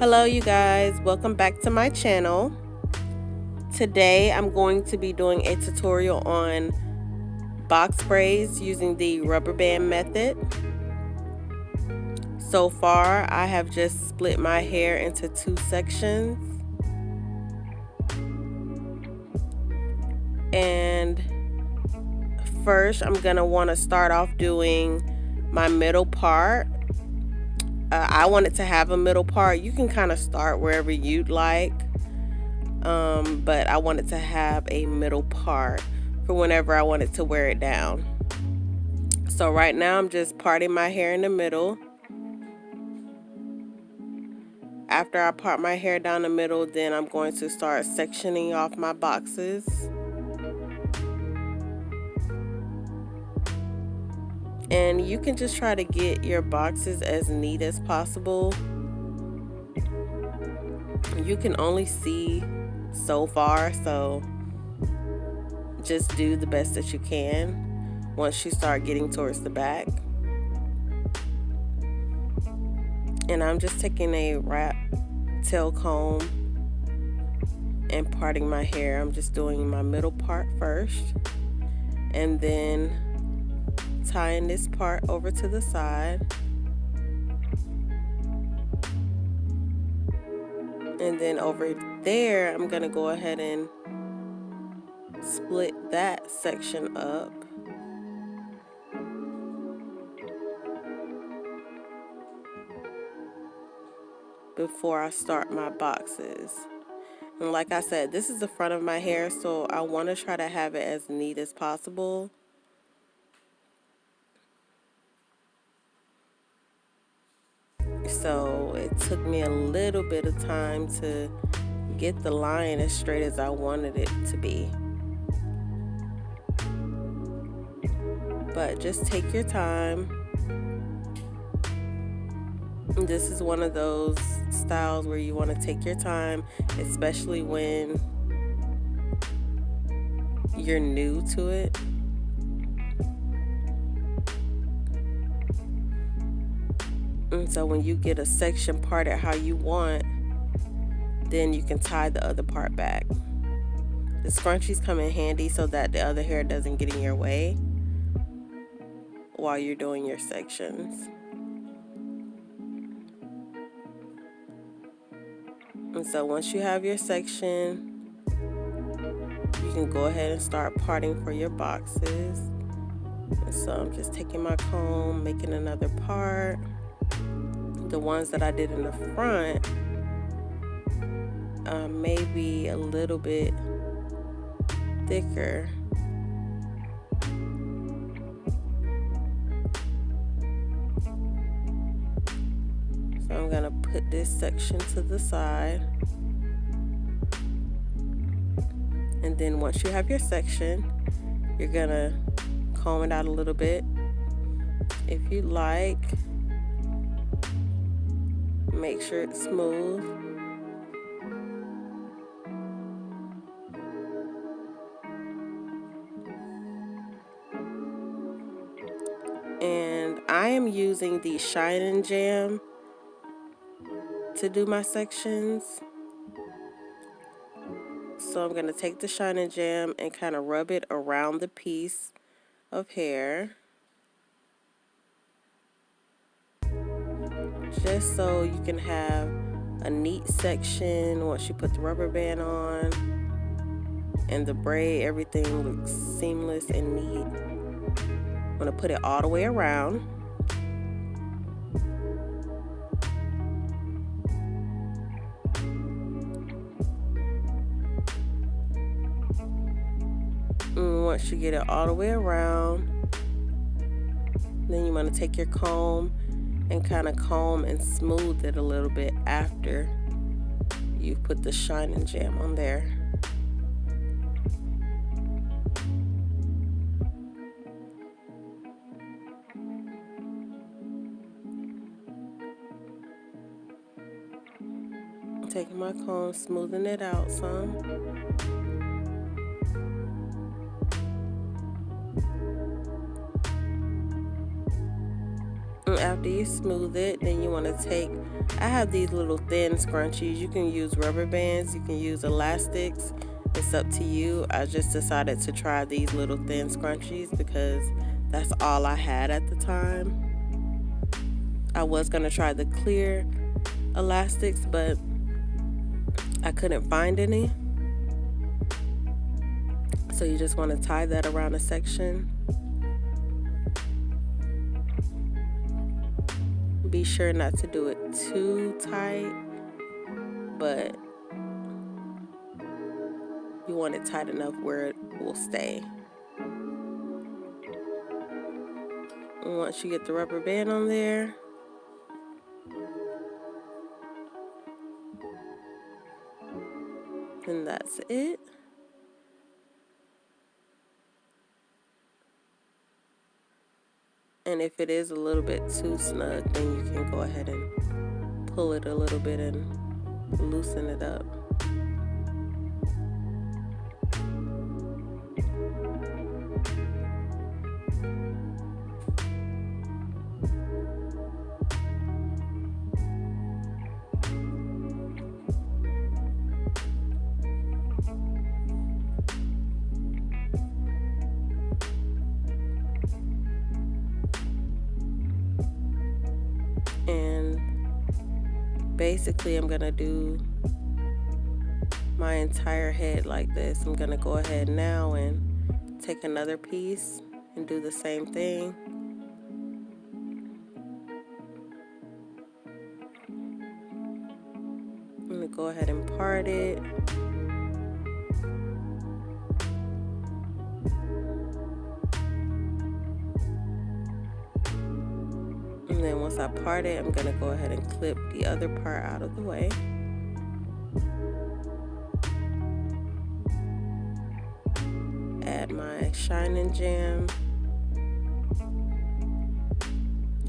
Hello you guys, welcome back to my channel. Today I'm going to be doing a tutorial on box braids using the rubber band method. So far I have just split my hair into two sections, and first I'm gonna want to start off doing my middle part. I wanted to have a middle part. You can kind of start wherever you'd like, but I wanted to have a middle part for whenever I wanted to wear it down. So right now I'm just parting my hair in the middle. After I part my hair down the middle, then I'm going to start sectioning off my boxes. And you can just try to get your boxes as neat as possible. You can only see so far, so just do the best that you can once you start getting towards the back. And I'm just taking a wrap tail comb and parting my hair. I'm just doing my middle part first, and then tying this part over to the side, and then over there I'm gonna go ahead and split that section up. Before I start my boxes. And like I said, this is the front of my hair, so I want to try to have it as neat as possible. So it took me a little bit of time to get the line as straight as I wanted it to be. But just take your time. This is one of those styles where you want to take your time, especially when you're new to it. And so when you get a section parted how you want, then you can tie the other part back. The scrunchies come in handy so that the other hair doesn't get in your way while you're doing your sections. And so once you have your section, you can go ahead and start parting for your boxes. And so I'm just taking my comb, making another part. The ones that I did in the front may be a little bit thicker. So I'm gonna put this section to the side. And then once you have your section, you're gonna comb it out a little bit. If you like, make sure it's smooth. And I am using the Shine and Jam to do my sections. So I'm going to take the Shine and Jam and kind of rub it around the piece of hair, just so you can have a neat section once you put the rubber band on and the braid. Everything looks seamless and neat. I'm going to put it all the way around. And once you get it all the way around, then you want to take your comb and kind of comb and smooth it a little bit after you put the Shine and Jam on there. Taking my comb, smoothing it out some. after you smooth it, then you want to take, I have these little thin scrunchies. You can use rubber bands, you can use elastics. It's up to you. I just decided to try these little thin scrunchies because that's all I had at the time. I was going to try the clear elastics, but I couldn't find any. So you just want to tie that around a section. Be sure not to do it too tight, but you want it tight enough where it will stay. And once you get the rubber band on there, then that's it. And if it is a little bit too snug, then you can go ahead and pull it a little bit and loosen it up. And basically I'm gonna do my entire head like this. I'm gonna go ahead now and take another piece and do the same thing. I'm gonna go ahead and part it. And then once I part it, I'm gonna go ahead and clip the other part out of the way. Add my Shine Jam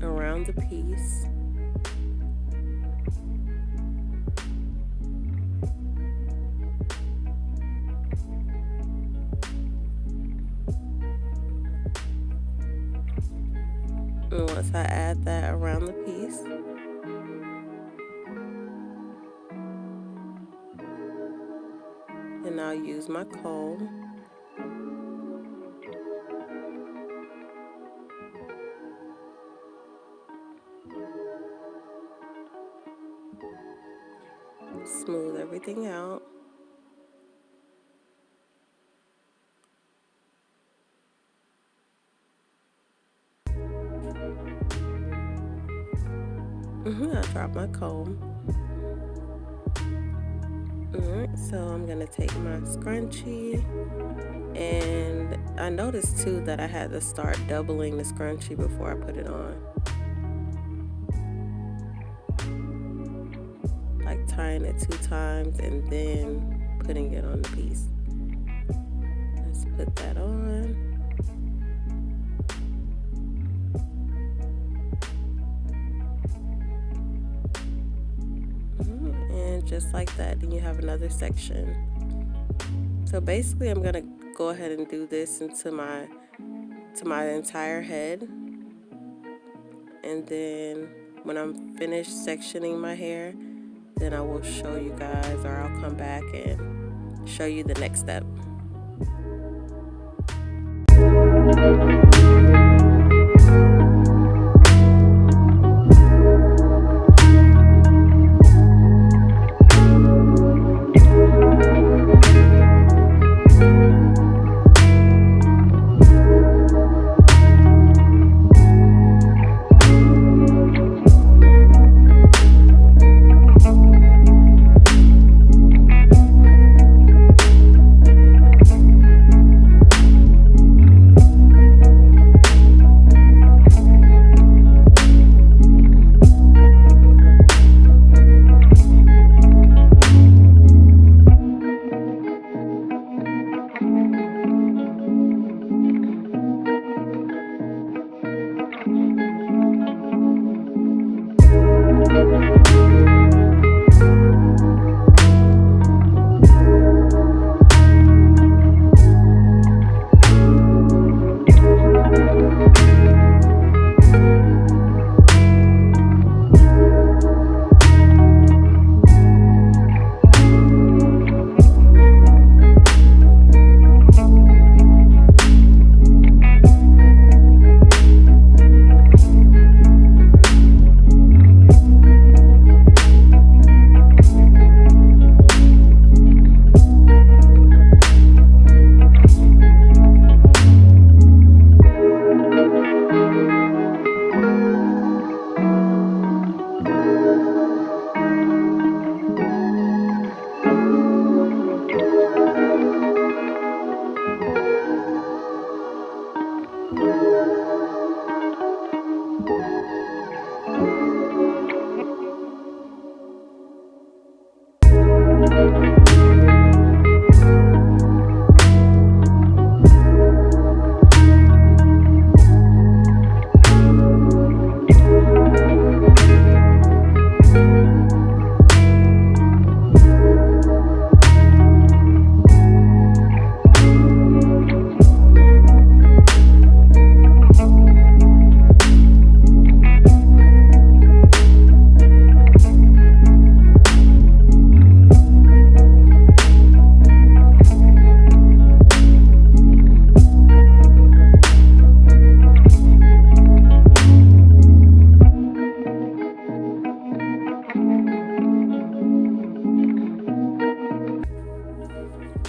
around the piece. And once I add that around the piece, then I'll use my comb smooth everything out. I dropped my comb. Alright, so I'm gonna take my scrunchie, and I noticed too that I had to start doubling the scrunchie before I put it on. Like tying it 2 times and then putting it on the piece. Let's put that on. And just like that, then you have another section. So basically I'm gonna go ahead and do this into my entire head, and then when I'm finished sectioning my hair, then I will show you guys, or I'll come back and show you the next step.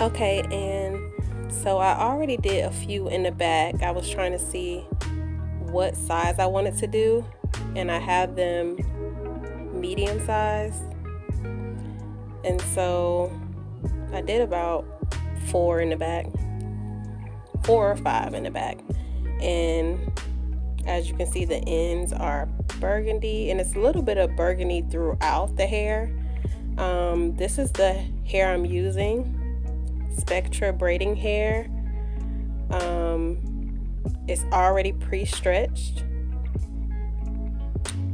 Okay, and so I already did a few in the back. I was trying to see what size I wanted to do, and I have them medium size. And so I did about 4 in the back, 4 or 5 in the back. And as you can see, the ends are burgundy, and it's a little bit of burgundy throughout the hair. This is the hair I'm using, Spectra braiding hair. It's already pre-stretched,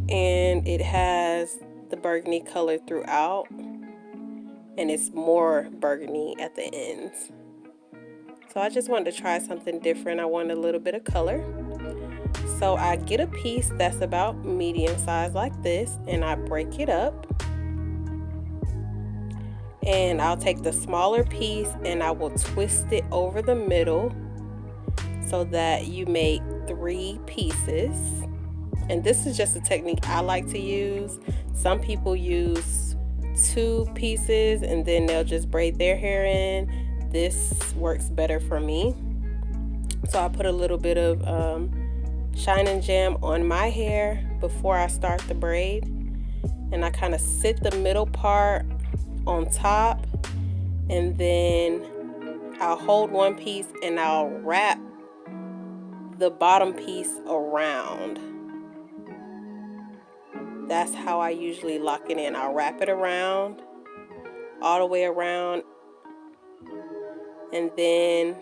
and it has the burgundy color throughout, and it's more burgundy at the ends. So I just wanted to try something different. I wanted a little bit of color. So I get a piece that's about medium size like this, and I break it up. And I'll take the smaller piece and I will twist it over the middle so that you make 3 pieces. And this is just a technique I like to use. Some people use 2 pieces and then they'll just braid their hair in. This works better for me. So I put a little bit of Shine and Jam on my hair before I start the braid. And I kind of sit the middle part on top, and then I'll hold one piece and I'll wrap the bottom piece around. That's how I usually lock it in. I'll wrap it around, all the way around, and then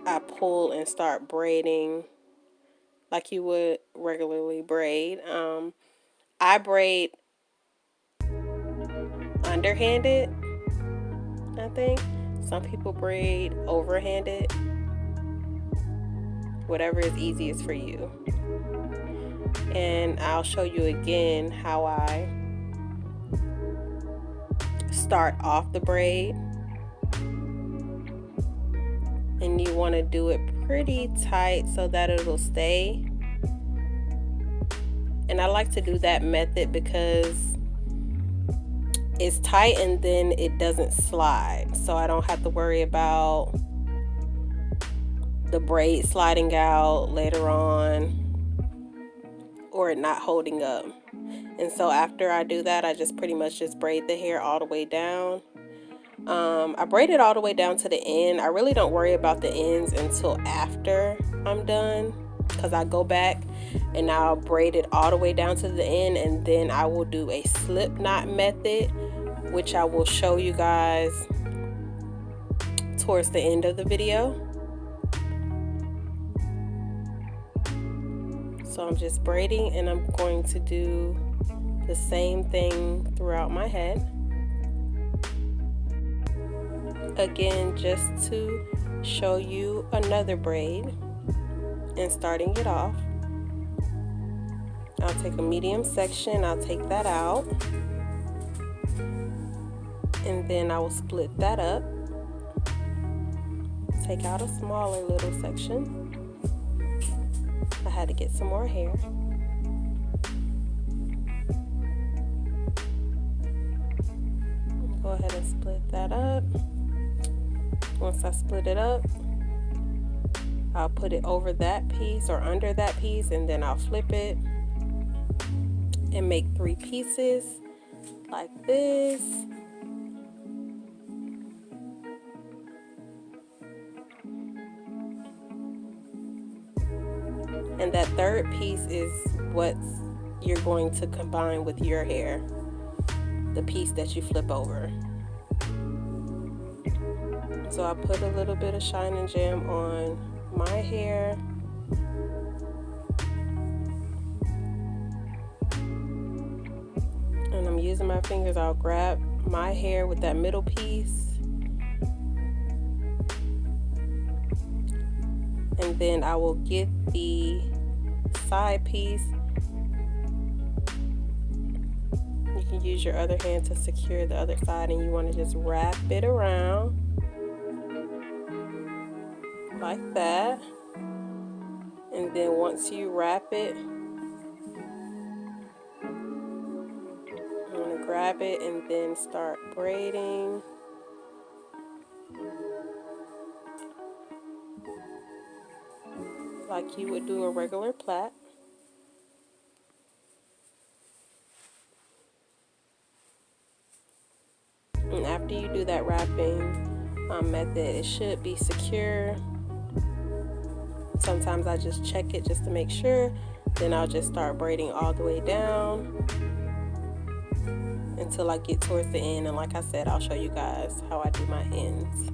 I pull and start braiding like you would regularly braid. I braid underhanded, I think. Some people braid overhanded. Whatever is easiest for you. And I'll show you again how I start off the braid. And you want to do it pretty tight so that it'll stay. And I like to do that method because it's tight and then it doesn't slide, so I don't have to worry about the braid sliding out later on or it not holding up. And so after I do that, I just pretty much just braid the hair all the way down. I braid it all the way down to the end. I really don't worry about the ends until after I'm done, because I go back and I'll braid it all the way down to the end, and then I will do a slip knot method, which I will show you guys towards the end of the video. So I'm just braiding, and I'm going to do the same thing throughout my head. Again, just to show you another braid and starting it off. I'll take a medium section, I'll take that out, and then I will split that up, take out a smaller little section. I had to get some more hair. Go ahead and split that up. Once I split it up, I'll put it over that piece or under that piece, and then I'll flip it and make 3 pieces like this. And that third piece is what you're going to combine with your hair. the piece that you flip over. So I put a little bit of Shine and Jam on my hair. And I'm using my fingers. I'll grab my hair with that middle piece. And then I will get the side piece. You can use your other hand to secure the other side, and you want to just wrap it around like that. And then once you wrap it, I'm going to grab it and then start braiding. Like you would do a regular plait. And after you do that wrapping method, it should be secure. Sometimes I just check it just to make sure. Then I'll just start braiding all the way down until I get towards the end. And like I said, I'll show you guys how I do my ends.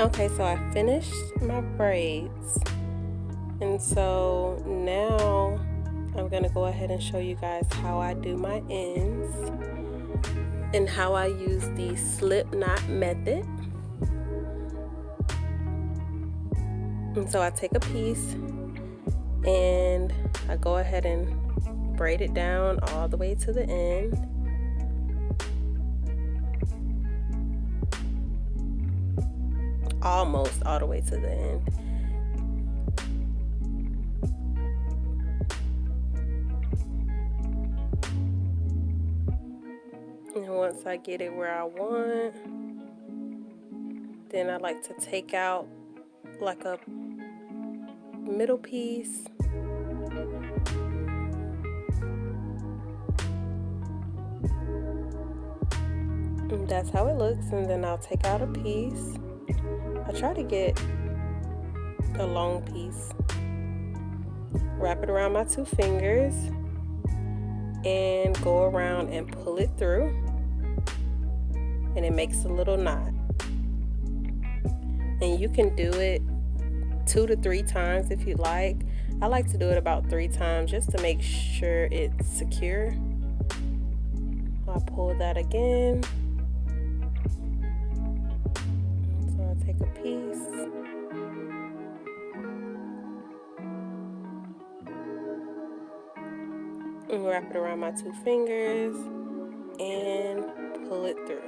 Okay, so I finished my braids, and so now I'm gonna go ahead and show you guys how I do my ends and how I use the slip knot method. And so I take a piece and I go ahead and braid it down all the way to the end. Almost all the way to the end. And once I get it where I want, then I like to take out like a middle piece. And that's how it looks. And then I'll take out a piece. I try to get a long piece, wrap it around my two fingers, and go around and pull it through, and it makes a little knot. And you can do it 2 to 3 times if you like. I like to do it about 3 times just to make sure it's secure. I'll pull that again. So I'll take a piece. And wrap it around my 2 fingers and pull it through.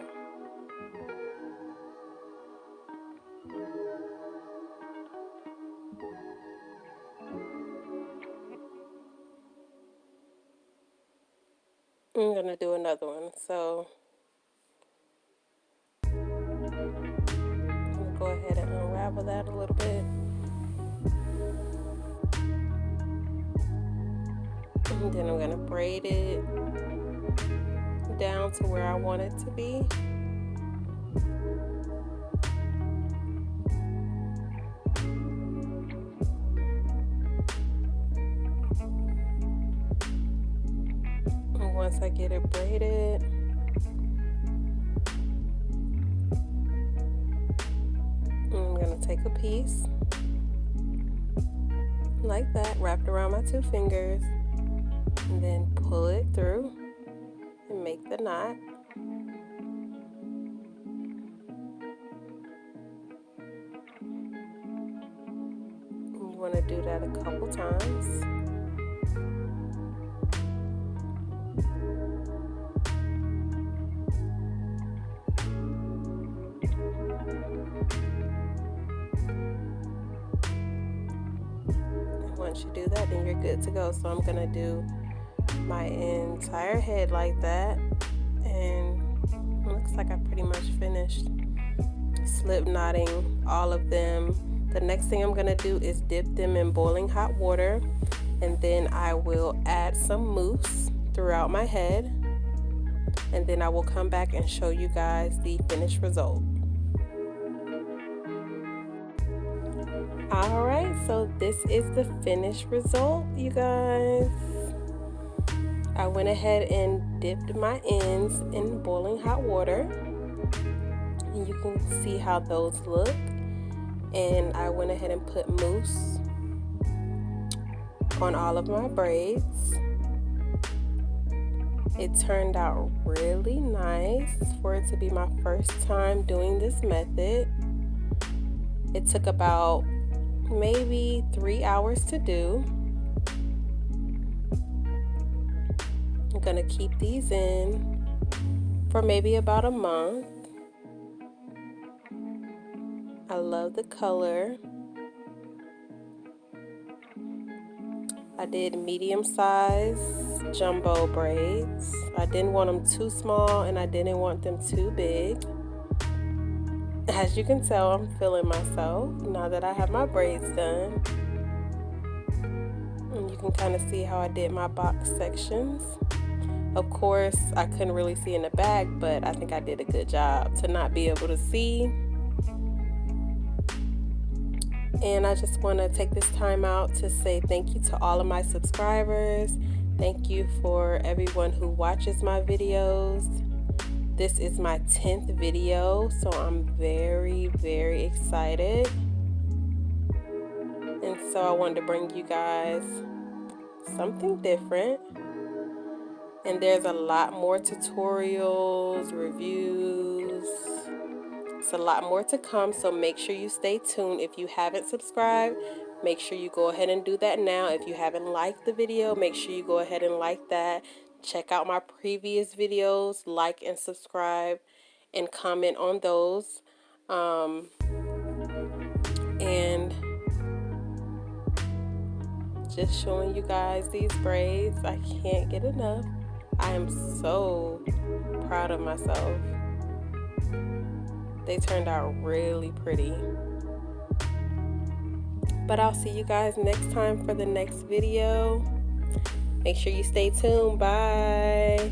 I'm gonna do another one. So I'm gonna go ahead and unravel that a little bit. And then I'm gonna braid it down to where I want it to be. And once I get it braided, I'm gonna take a piece like that, wrapped around my 2 fingers, and then pull it through and make the knot. You want to do that a couple times. And once you do that, then you're good to go. So I'm going to do my entire head like that, and it looks like I pretty much finished slip knotting all of them. The next thing I'm gonna do is dip them in boiling hot water, and then I will add some mousse throughout my head, and then I will come back and show you guys the finished result. Alright, so this is the finished result, you guys. I went ahead and dipped my ends in boiling hot water, and you can see how those look. And I went ahead and put mousse on all of my braids. It turned out really nice for it to be my first time doing this method. It took about maybe 3 hours to do. I'm gonna keep these in for maybe about a month. I love the color. I did medium size jumbo braids. I didn't want them too small and I didn't want them too big. As you can tell, I'm feeling myself now that I have my braids done. And you can kind of see how I did my box sections. Of course, I couldn't really see in the back, but I think I did a good job to not be able to see. And I just want to take this time out to say thank you to all of my subscribers. Thank you for everyone who watches my videos. This is my 10th video, so I'm very, very excited. And so I wanted to bring you guys something different. And there's a lot more tutorials, reviews. It's a lot more to come, so make sure you stay tuned. If you haven't subscribed, make sure you go ahead and do that now. If you haven't liked the video, make sure you go ahead and like that. Check out my previous videos, like and subscribe, and comment on those. And just showing you guys these braids. I can't get enough. I am so proud of myself. They turned out really pretty. But I'll see you guys next time for the next video. Make sure you stay tuned. Bye.